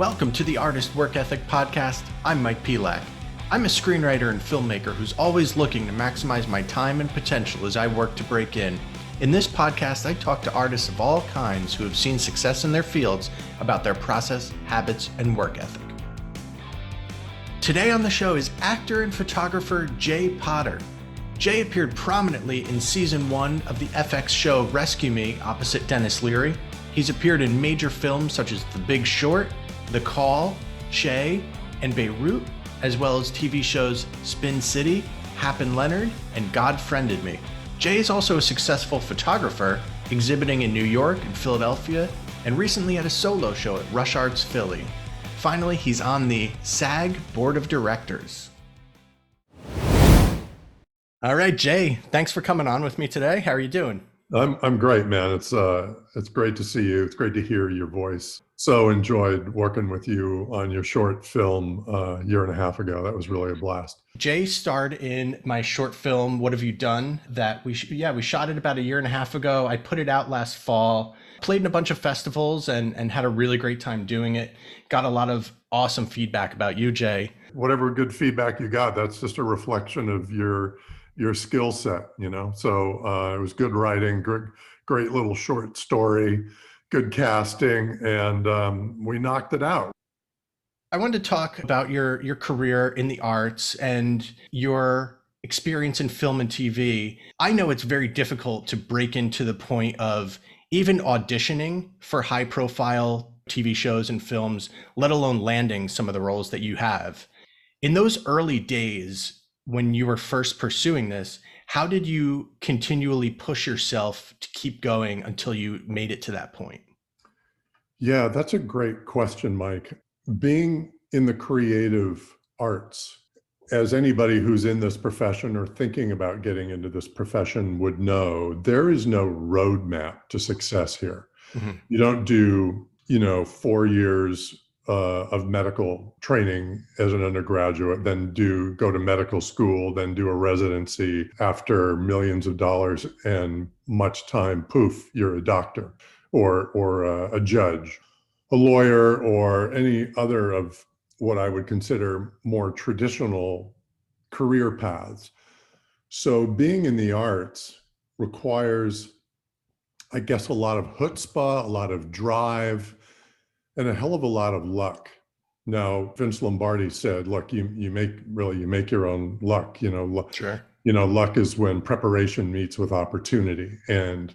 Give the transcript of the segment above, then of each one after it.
Welcome to the Artist Work Ethic Podcast. I'm Mike Pelak. I'm a screenwriter and filmmaker who's always looking to maximize my time and potential as I work to break in. In this podcast, I talk to artists of all kinds who have seen success in their fields about their process, habits, and work ethic. Today on the show is actor and photographer Jay Potter. Jay appeared prominently in season 1 of the FX show Rescue Me opposite Denis Leary. He's appeared in major films such as The Big Short, The Call, Che, and Beruit, as well as TV shows Spin City, Hap and Leonard, and God Friended Me. Jay is also a successful photographer, exhibiting in New York and Philadelphia, and recently had a solo show at Rush Arts Philly. Finally, he's on the SAG Board of Directors. All right, Jay, thanks for coming on with me today. How are you doing? I'm great, man. It's great to see you. It's great to hear your voice. So enjoyed working with you on your short film a year and a half ago. That was really a blast. Jay starred in my short film, What Have You Done? That we shot it about a year and a half ago. I put it out last fall, played in a bunch of festivals and had a really great time doing it. Got a lot of awesome feedback about you, Jay. Whatever good feedback you got, that's just a reflection of your skill set, you know? So it was good writing, great little short story, good casting, and we knocked it out. I wanted to talk about your career in the arts and your experience in film and TV. I know it's very difficult to break into the point of even auditioning for high profile TV shows and films, let alone landing some of the roles that you have. In those early days, when you were first pursuing this, how did you continually push yourself to keep going until you made it to that point? Yeah, that's a great question, Mike. Being in the creative arts, as anybody who's in this profession or thinking about getting into this profession would know, there is no roadmap to success here. Mm-hmm. You don't do, 4 years of medical training as an undergraduate, then go to medical school, then do a residency. After millions of dollars and much time, poof, you're a doctor or a judge, a lawyer, or any other of what I would consider more traditional career paths. So being in the arts requires, I guess, a lot of chutzpah, a lot of drive, and a hell of a lot of luck. Now, Vince Lombardi said, look, you make your own luck, Sure. Luck is when preparation meets with opportunity. And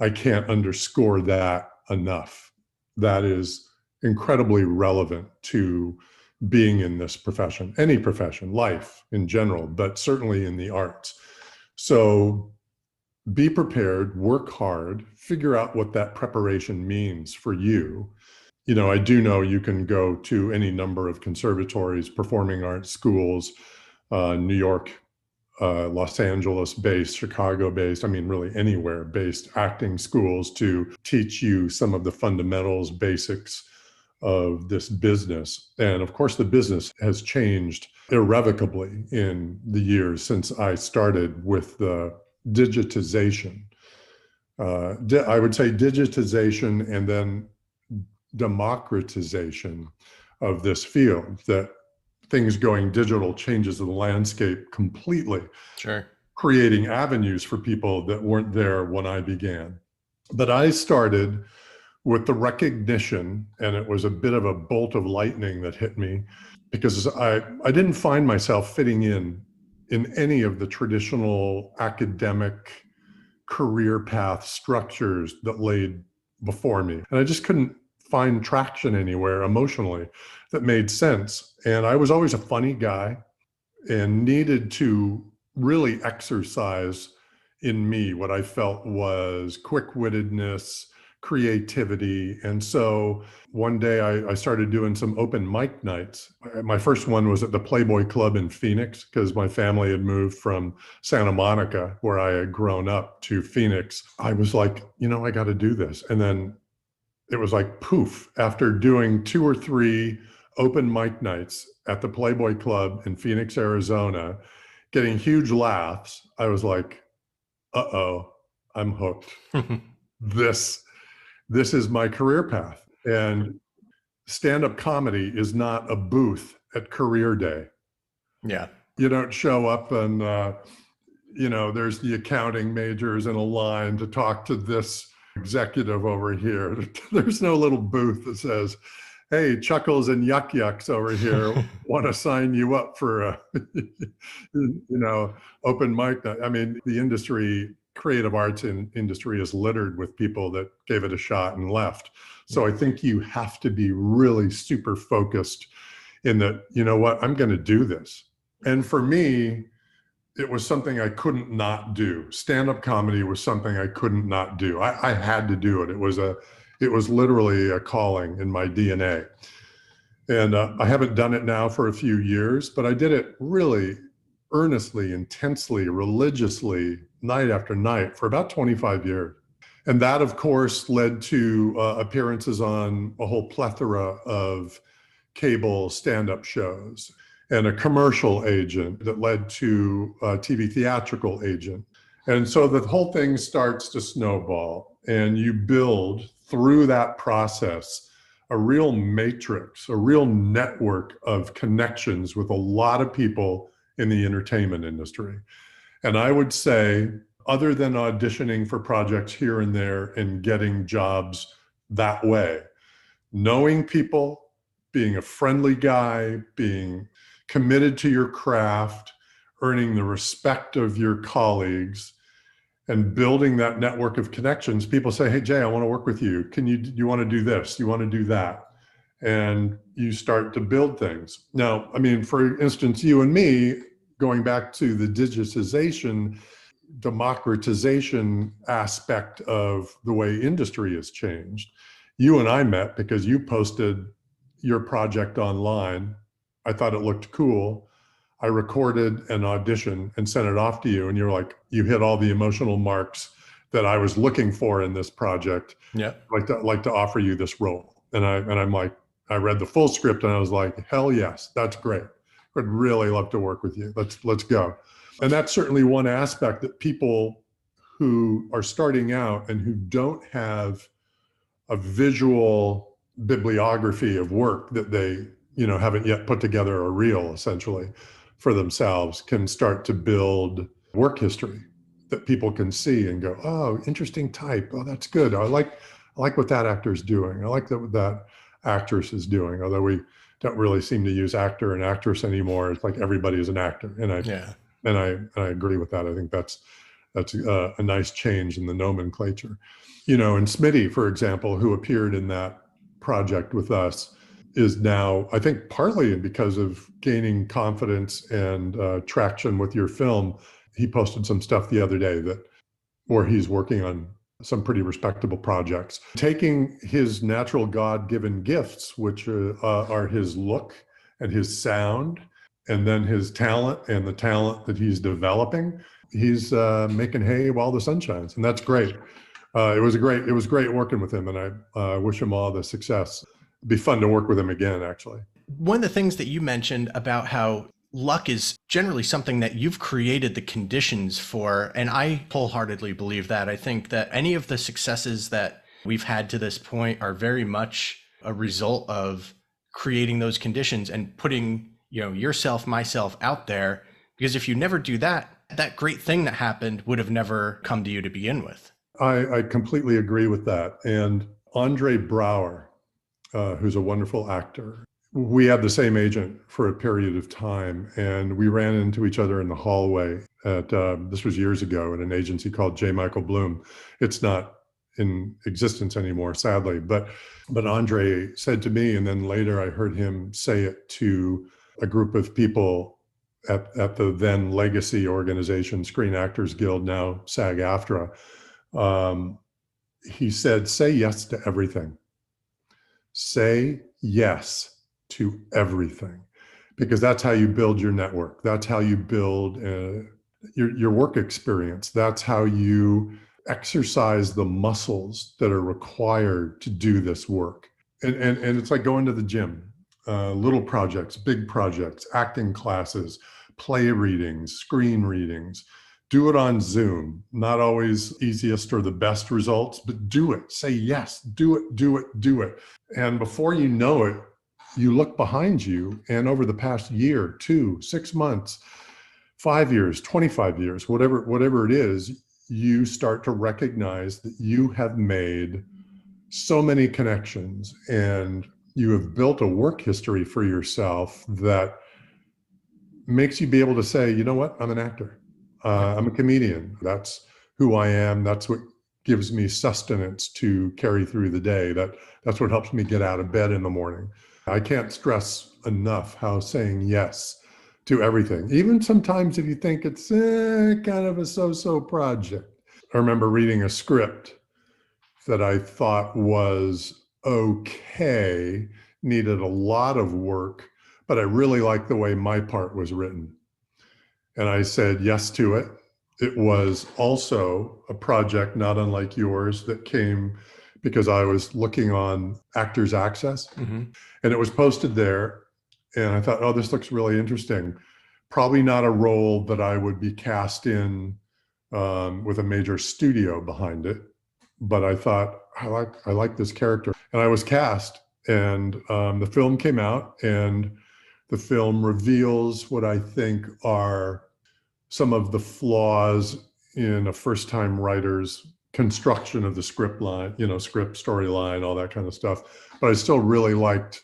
I can't underscore that enough. That is incredibly relevant to being in this profession, any profession, life in general, but certainly in the arts. So be prepared, work hard, figure out what that preparation means for you. I do know you can go to any number of conservatories, performing arts schools, New York, Los Angeles based, Chicago based, really anywhere based acting schools to teach you some of the fundamentals, basics of this business. And of course, the business has changed irrevocably in the years since I started with the digitization. I would say digitization and then democratization of this field, that things going digital changes the landscape completely. Sure. Creating avenues for people that weren't there when I began. But I started with the recognition, and it was a bit of a bolt of lightning that hit me, because I didn't find myself fitting in any of the traditional academic career path structures that laid before me. And I just couldn't find traction anywhere emotionally that made sense. And I was always a funny guy and needed to really exercise in me what I felt was quick-wittedness, creativity. And so one day I started doing some open mic nights. My first one was at the Playboy Club in Phoenix, because my family had moved from Santa Monica, where I had grown up, to Phoenix. I was like, I got to do this. And then it was like poof, after doing 2 or 3 open mic nights at the Playboy Club in Phoenix, Arizona, getting huge laughs, I was like, uh-oh, I'm hooked. This is my career path. And stand-up comedy is not a booth at career day. Yeah. You don't show up and, there's the accounting majors in a line to talk to this executive over here. There's no little booth that says, hey, Chuckles and Yuck Yucks over here want to sign you up for a, open mic night. I mean, the creative arts industry is littered with people that gave it a shot and left. So I think you have to be really super focused in that, you know what, I'm going to do this. And for me, it was something I couldn't not do. Stand-up comedy was something I couldn't not do. I had to do it. It was literally a calling in my DNA. And I haven't done it now for a few years, but I did it really earnestly, intensely, religiously, night after night for about 25 years. And that, of course, led to appearances on a whole plethora of cable stand-up shows, and a commercial agent that led to a TV theatrical agent. And so the whole thing starts to snowball, and you build through that process a real matrix, a real network of connections with a lot of people in the entertainment industry. And I would say, other than auditioning for projects here and there and getting jobs that way, knowing people, being a friendly guy, being committed to your craft, earning the respect of your colleagues, and building that network of connections. People say, hey, Jay, I want to work with you. Do you want to do this? Do you want to do that? And you start to build things. Now, I mean, for instance, you and me, going back to the digitization, democratization aspect of the way industry has changed. You and I met because you posted your project online. I thought it looked cool. I recorded an audition and sent it off to you. And you're like, you hit all the emotional marks that I was looking for in this project. Yeah. I'd like to offer you this role. And I'm like, I read the full script and I was like, hell yes, that's great. I'd really love to work with you. Let's go. And that's certainly one aspect that people who are starting out and who don't have a visual bibliography of work that they haven't yet put together a reel essentially for themselves can start to build work history that people can see and go, oh, interesting type. Oh, that's good. I like what that actor is doing. I like that actress is doing, although we don't really seem to use actor and actress anymore. It's like everybody is an actor. And I agree with that. I think that's a nice change in the nomenclature. And Smitty, for example, who appeared in that project with us, is now, I think, partly because of gaining confidence and traction with your film. He posted some stuff the other day where he's working on some pretty respectable projects, taking his natural God-given gifts, which are his look and his sound, and then his talent and the talent that he's developing. He's making hay while the sun shines, and that's great. It was great working with him, and I wish him all the success. It'd be fun to work with him again, actually. One of the things that you mentioned about how luck is generally something that you've created the conditions for, and I wholeheartedly believe that. I think that any of the successes that we've had to this point are very much a result of creating those conditions and putting, yourself, myself out there. Because if you never do that, that great thing that happened would have never come to you to begin with. I completely agree with that. And Andre Braugher, who's a wonderful actor, we had the same agent for a period of time, and we ran into each other in the hallway this was years ago, at an agency called J. Michael Bloom. It's not in existence anymore, sadly, but Andre said to me, and then later I heard him say it to a group of people at the then legacy organization, Screen Actors Guild, now SAG-AFTRA. He said, say yes to everything. Say yes to everything, because that's how you build your network. That's how you build your work experience. That's how you exercise the muscles that are required to do this work. And it's like going to the gym, little projects, big projects, acting classes, play readings, screen readings, Do it on Zoom. Not always easiest or the best results, but do it. Say yes, do it, do it, do it. And before you know it, you look behind you, and over the past year, 2, 6 months, 5 years, 25 years, whatever it is, you start to recognize that you have made so many connections and you have built a work history for yourself that makes you be able to say, you know what, I'm an actor. I'm a comedian. That's who I am. That's what gives me sustenance to carry through the day. That's what helps me get out of bed in the morning. I can't stress enough how saying yes to everything, even sometimes if you think it's kind of a so-so project. I remember reading a script that I thought was okay, needed a lot of work, but I really liked the way my part was written. And I said yes to it. It was also a project not unlike yours that came because I was looking on Actors Access, and it was posted there. And I thought, oh, this looks really interesting. Probably not a role that I would be cast in with a major studio behind it. But I thought, I like this character. And I was cast, and the film came out, and the film reveals what I think are some of the flaws in a first-time writer's construction of the script line, script, storyline, all that kind of stuff. But I still really liked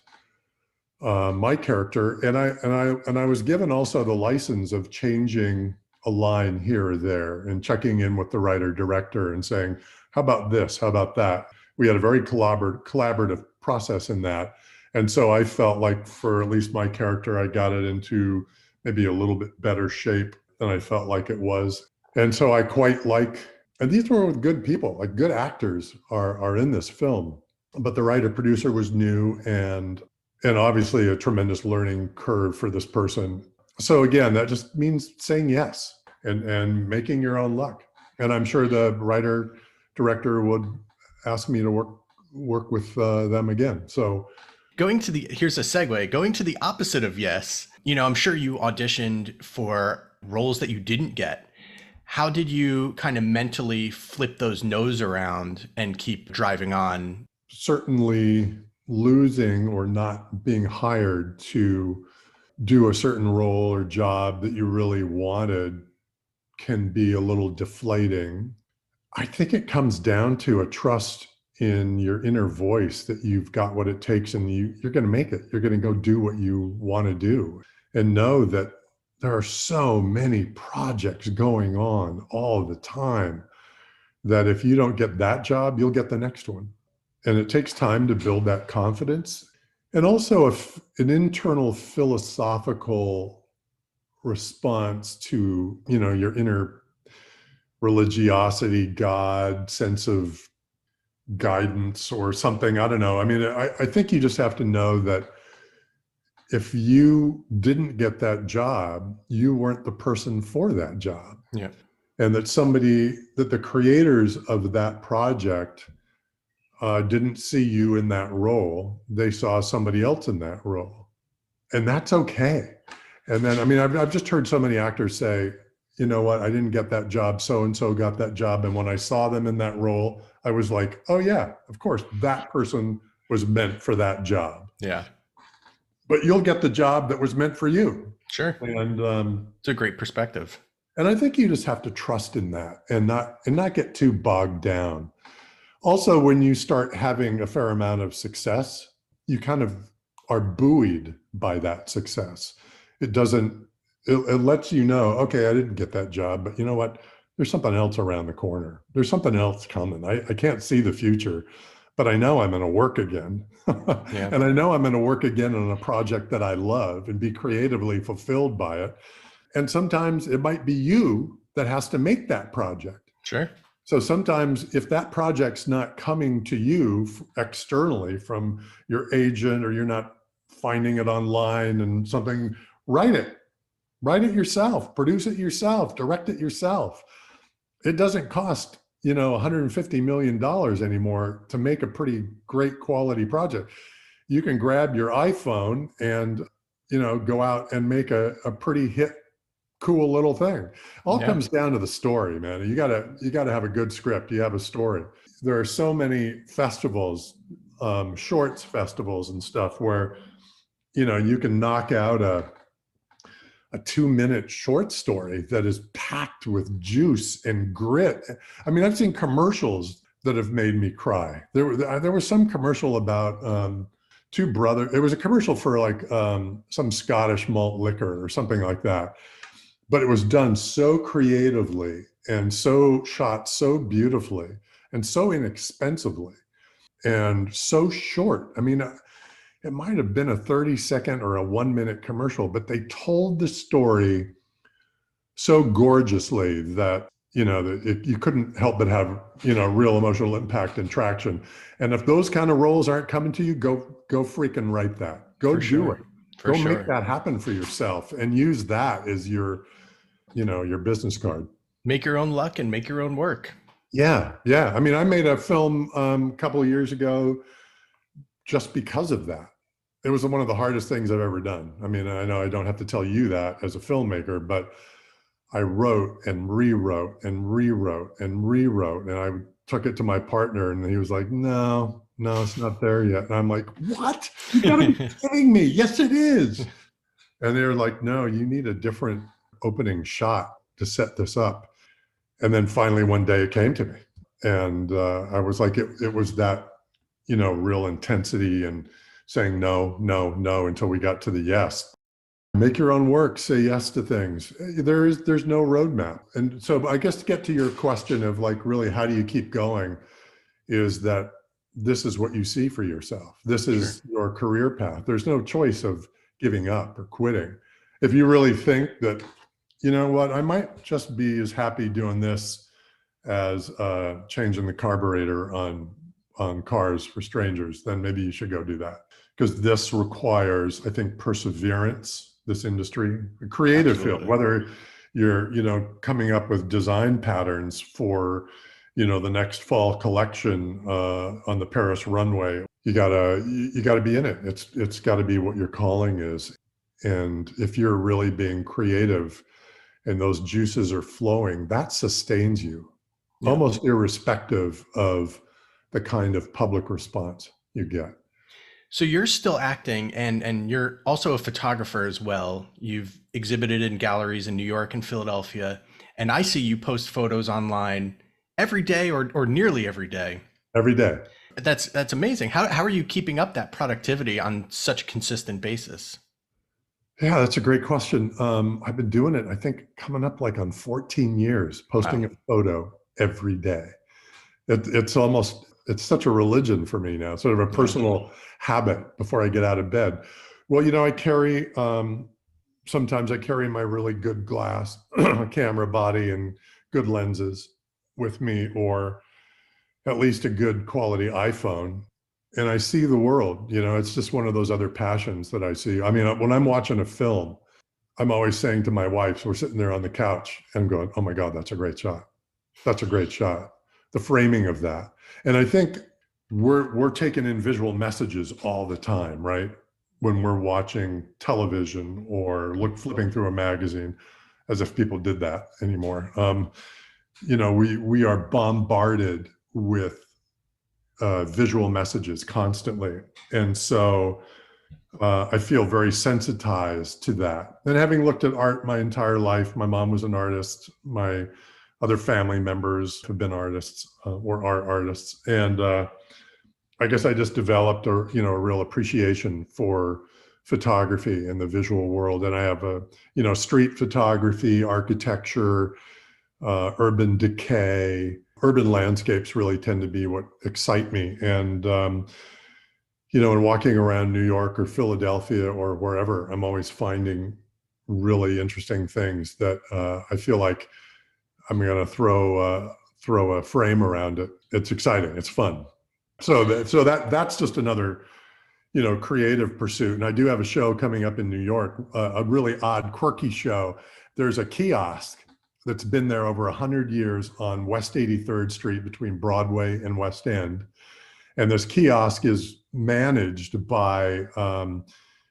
my character, and I was given also the license of changing a line here or there and checking in with the writer director and saying, how about this? How about that? We had a very collaborative process in that. And so I felt like for at least my character, I got it into maybe a little bit better shape than I felt like it was. And so I quite like, and these were with good people, like good actors are in this film, but the writer producer was new and obviously a tremendous learning curve for this person. So again, that just means saying yes and making your own luck. And I'm sure the writer director would ask me to work with them again. So here's a segue, going to the opposite of yes. I'm sure you auditioned for roles that you didn't get. How did you kind of mentally flip those no's around and keep driving on? Certainly losing or not being hired to do a certain role or job that you really wanted can be a little deflating. I think it comes down to a trust in your inner voice that you've got what it takes and you're going to make it. You're going to go do what you want to do, and know that there are so many projects going on all the time that if you don't get that job, you'll get the next one. And it takes time to build that confidence. And also an internal philosophical response to, your inner religiosity, God, sense of guidance or something. I don't know. I mean, I think you just have to know that if you didn't get that job, you weren't the person for that job. Yeah. And that the creators of that project didn't see you in that role. They saw somebody else in that role. And that's okay. And then, I mean, I've just heard so many actors say, you know what, I didn't get that job, so-and-so got that job. And when I saw them in that role, I was like, oh yeah, of course, that person was meant for that job. Yeah. But you'll get the job that was meant for you. Sure. And it's a great perspective. And I think you just have to trust in that and not get too bogged down. Also, when you start having a fair amount of success, you kind of are buoyed by that success. It lets you know, okay, I didn't get that job, but you know what? There's something else around the corner. There's something else coming. I can't see the future, but I know I'm going to work again. Yeah. And I know I'm going to work again on a project that I love and be creatively fulfilled by it. And sometimes it might be you that has to make that project. Sure. So sometimes if that project's not coming to you externally from your agent, or you're not finding it online and something, write it yourself, produce it yourself, direct it yourself. It doesn't cost, $150 million anymore to make a pretty great quality project. You can grab your iPhone and, go out and make a pretty hit cool little thing. All Yeah. comes down to the story, man. You gotta have a good script. You have a story. There are so many festivals, shorts festivals and stuff where, you can knock out a 2-minute short story that is packed with juice and grit. I mean, I've seen commercials that have made me cry. There was some commercial about two brothers. It was a commercial for like some Scottish malt liquor or something like that. But it was done so creatively and so shot so beautifully and so inexpensively and so short. I mean, it might have been a 30-second or a 1-minute commercial, but they told the story so gorgeously that, you couldn't help but have, real emotional impact and traction. And if those kind of roles aren't coming to you, go freaking write that. Go do it. For Go sure. make that happen for yourself and use that as your business card. Make your own luck and make your own work. Yeah. Yeah. I mean, I made a film a couple of years ago just because of that. It was one of the hardest things I've ever done. I mean, I know I don't have to tell you that as a filmmaker, but I wrote and rewrote and rewrote and rewrote. And I took it to my partner and he was like, no, it's not there yet. And I'm like, what? You gotta be kidding me. Yes, it is. And they were like, no, you need a different opening shot to set this up. And then finally one day it came to me, and I was like, it was that, real intensity and saying no until we got to the yes. Make your own work, say yes to things. There's no roadmap. And so I guess to get to your question of like, really, how do you keep going, is that this is what you see for yourself. This is your career path. There's no choice of giving up or quitting. If you really think that, you know what, I might just be as happy doing this as changing the carburetor on cars for strangers, then maybe you should go do that. Because this requires, I think, perseverance, this industry, a creative field, whether you're, coming up with design patterns for, the next fall collection on the Paris runway. You gotta be in it. It's gotta be what your calling is. And if you're really being creative and those juices are flowing, that sustains you, almost irrespective of the kind of public response you get. So you're still acting, and you're also a photographer as well. You've exhibited in galleries in New York and Philadelphia, and I see you post photos online every day or nearly every day. Every day. That's amazing. How are you keeping up that productivity on such a consistent basis? Yeah, that's a great question. I've been doing it, I think, coming up like on 14 years, posting a photo every day. It's such a religion for me now, sort of a personal habit before I get out of bed. Well, I carry, sometimes I carry my really good glass camera body and good lenses with me, or at least a good quality iPhone. And I see the world, it's just one of those other passions that I see. I mean, when I'm watching a film, I'm always saying to my wife, so we're sitting there on the couch and going, oh my God, that's a great shot. That's a great shot. The framing of that. And I think we're taking in visual messages all the time, right? When we're watching television or flipping through a magazine, as if people did that anymore. We are bombarded with visual messages constantly. And so I feel very sensitized to that. And having looked at art my entire life, my mom was an artist, my other family members have been artists or are artists. And I guess I just developed a real appreciation for photography and the visual world. And I have street photography, architecture, urban decay, urban landscapes really tend to be what excite me. And, in walking around New York or Philadelphia or wherever, I'm always finding really interesting things that I feel like I'm going to throw a frame around it. It's exciting. It's fun. So that's just another, creative pursuit. And I do have a show coming up in New York, a really odd, quirky show. There's a kiosk that's been there over 100 years on West 83rd Street between Broadway and West End. And this kiosk is managed by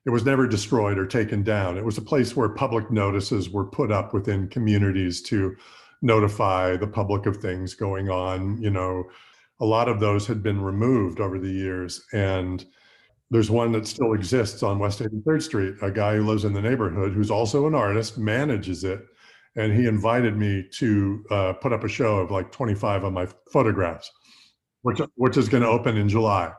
It was never destroyed or taken down. It was a place where public notices were put up within communities to notify the public of things going on. A lot of those had been removed over the years. And there's one that still exists on West 83rd Street. A guy who lives in the neighborhood, who's also an artist, manages it. And he invited me to put up a show of like 25 of my photographs, which is going to open in July.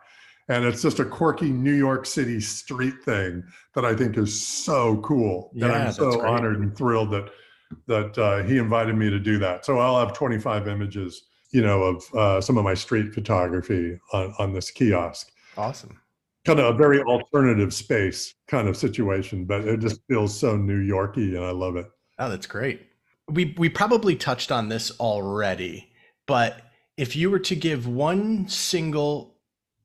And it's just a quirky New York City street thing that I think is so cool. Yeah, and I'm so honored and thrilled that he invited me to do that. So I'll have 25 images, of some of my street photography on this kiosk. Awesome. Kind of a very alternative space kind of situation, but it just feels so New Yorky, and I love it. Oh, that's great. We probably touched on this already, but if you were to give one single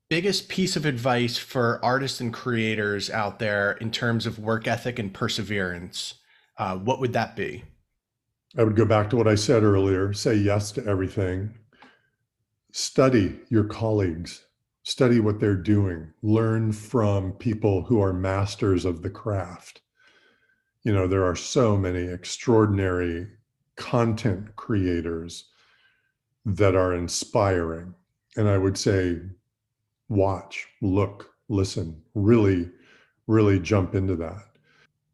biggest piece of advice for artists and creators out there in terms of work ethic and perseverance, what would that be? I would go back to what I said earlier. Say yes to everything. Study your colleagues. Study what they're doing. Learn from people who are masters of the craft. There are so many extraordinary content creators that are inspiring. And I would say, watch, look, listen, really, really jump into that.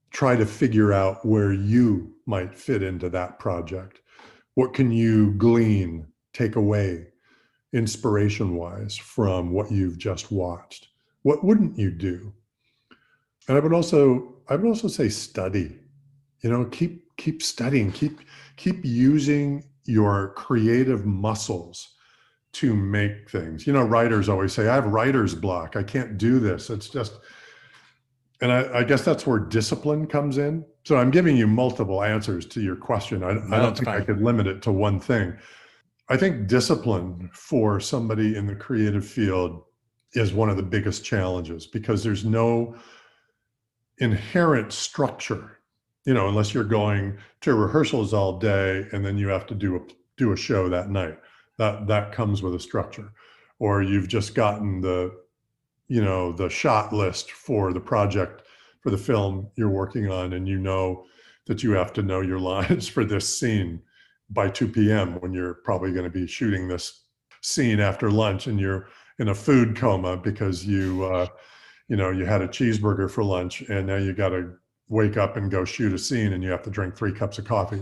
Try to figure out where you might fit into that project. What can you glean, take away, inspiration-wise from what you've just watched? What wouldn't you do? And I would also say study. Keep studying, keep using your creative muscles to make things. Writers always say, I have writer's block. I can't do this. It's just, and I guess that's where discipline comes in. So I'm giving you multiple answers to your question. I don't think I could limit it to one thing. I think discipline for somebody in the creative field is one of the biggest challenges, because there's no inherent structure, unless you're going to rehearsals all day and then you have to do a show that night. That comes with a structure. Or you've just gotten the shot list for the project, for the film you're working on, and that you have to know your lines for this scene by 2 p.m. when you're probably going to be shooting this scene after lunch, and you're in a food coma because you had a cheeseburger for lunch, and now you got to wake up and go shoot a scene, and you have to drink 3 cups of coffee.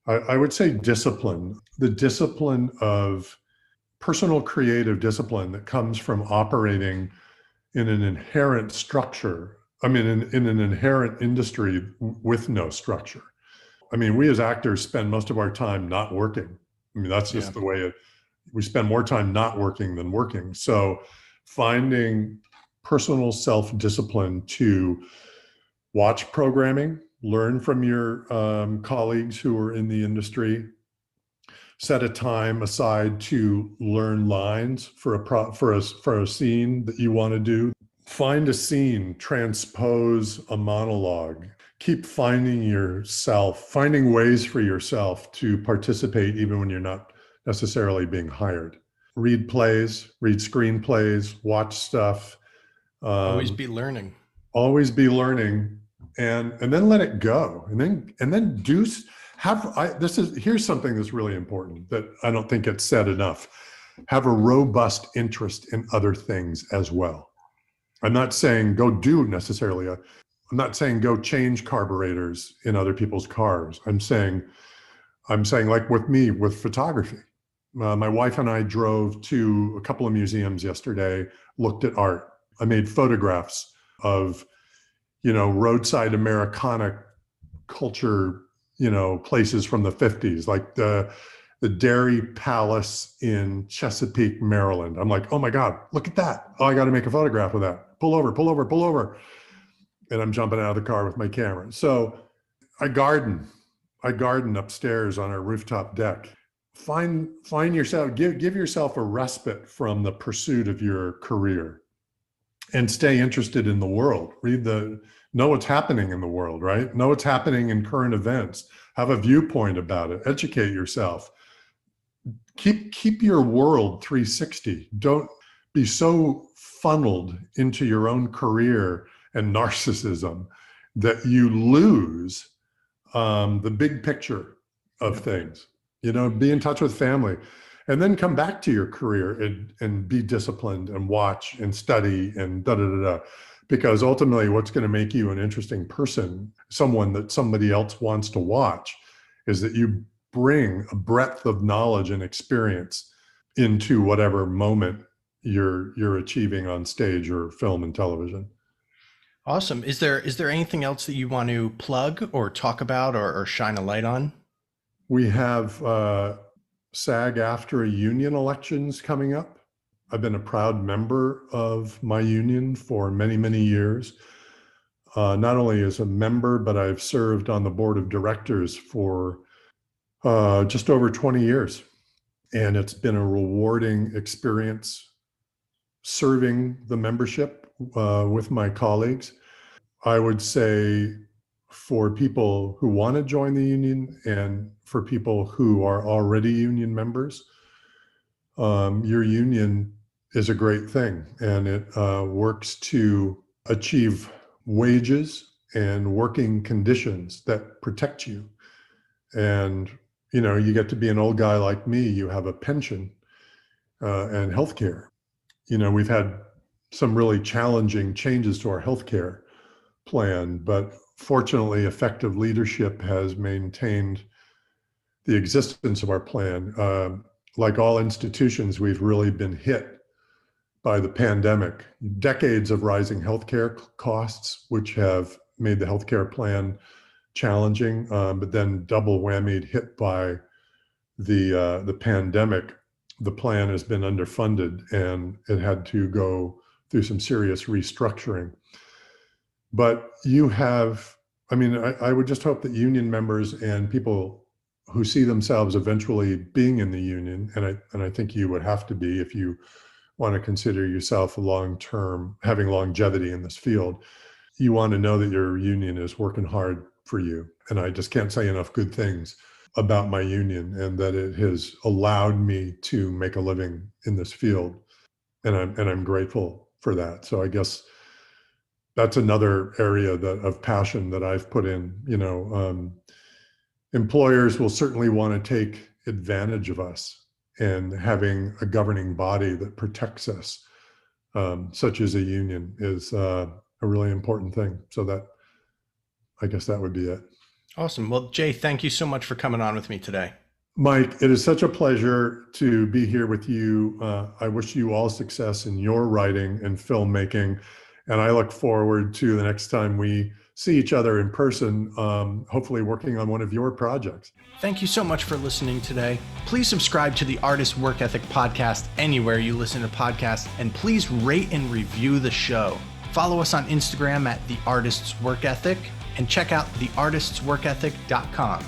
I would say discipline, the discipline of personal creative discipline that comes from operating in an inherent structure. In an inherent industry with no structure. We as actors spend most of our time not working. That's just the way we spend more time not working than working. So finding personal self-discipline to watch programming, learn from your colleagues who are in the industry, set a time aside to learn lines for a scene that you want to do. Find a scene, transpose a monologue. Keep finding ways for yourself to participate even when you're not necessarily being hired. Read plays, read screenplays, watch stuff. Always be learning. Always be learning, and then let it go, and then here's something that's really important that I don't think it's said enough. Have a robust interest in other things as well. I'm not saying go change carburetors in other people's cars. I'm saying like with me, with photography. My wife and I drove to a couple of museums yesterday, looked at art. I made photographs of, roadside Americana culture, places from the 50s, like the Dairy Palace in Chesapeake, Maryland. I'm like, oh my God, look at that. Oh, I got to make a photograph of that. Pull over. And I'm jumping out of the car with my camera. So I garden upstairs on our rooftop deck. Find yourself, give yourself a respite from the pursuit of your career, and stay interested in the world. Know what's happening in the world, right? Know what's happening in current events. Have a viewpoint about it. Educate yourself. Keep your world 360. Don't be so funneled into your own career and narcissism that you lose the big picture of things. Be in touch with family, and then come back to your career and be disciplined and watch and study and because ultimately what's going to make you an interesting person, someone that somebody else wants to watch, is that you bring a breadth of knowledge and experience into whatever moment you're achieving on stage or film and television. Awesome. Is there anything else that you want to plug or talk about or shine a light on? We have SAG-AFTRA union elections coming up. I've been a proud member of my union for many, many years. Not only as a member, but I've served on the board of directors for just over 20 years. And it's been a rewarding experience serving the membership with my colleagues. I would say for people who want to join the union and for people who are already union members, your union is a great thing, and it works to achieve wages and working conditions that protect you. And, you get to be an old guy like me, you have a pension and healthcare. We've had some really challenging changes to our healthcare plan, but fortunately, effective leadership has maintained the existence of our plan. Like all institutions, we've really been hit by the pandemic. Decades of rising healthcare costs, which have made the healthcare plan challenging, but then double whammied hit by the pandemic. The plan has been underfunded, and it had to go through some serious restructuring. But I would just hope that union members and people who see themselves eventually being in the union, and I think you would have to be if you want to consider yourself long-term, having longevity in this field, you want to know that your union is working hard for you. And I just can't say enough good things about my union, and that it has allowed me to make a living in this field. And I'm grateful for that. So I guess that's another area of passion that I've put in. Employers will certainly want to take advantage of us, and having a governing body that protects us, such as a union, is a really important thing. So I guess that would be it. Awesome. Well, Jay, thank you so much for coming on with me today. Mike, it is such a pleasure to be here with you. I wish you all success in your writing and filmmaking, and I look forward to the next time we see each other in person, hopefully working on one of your projects. Thank you so much for listening today. Please subscribe to the Artist Work Ethic podcast anywhere you listen to podcasts, and please rate and review the show. Follow us on Instagram at The Artist's Work Ethic, and check out theartistsworkethic.com.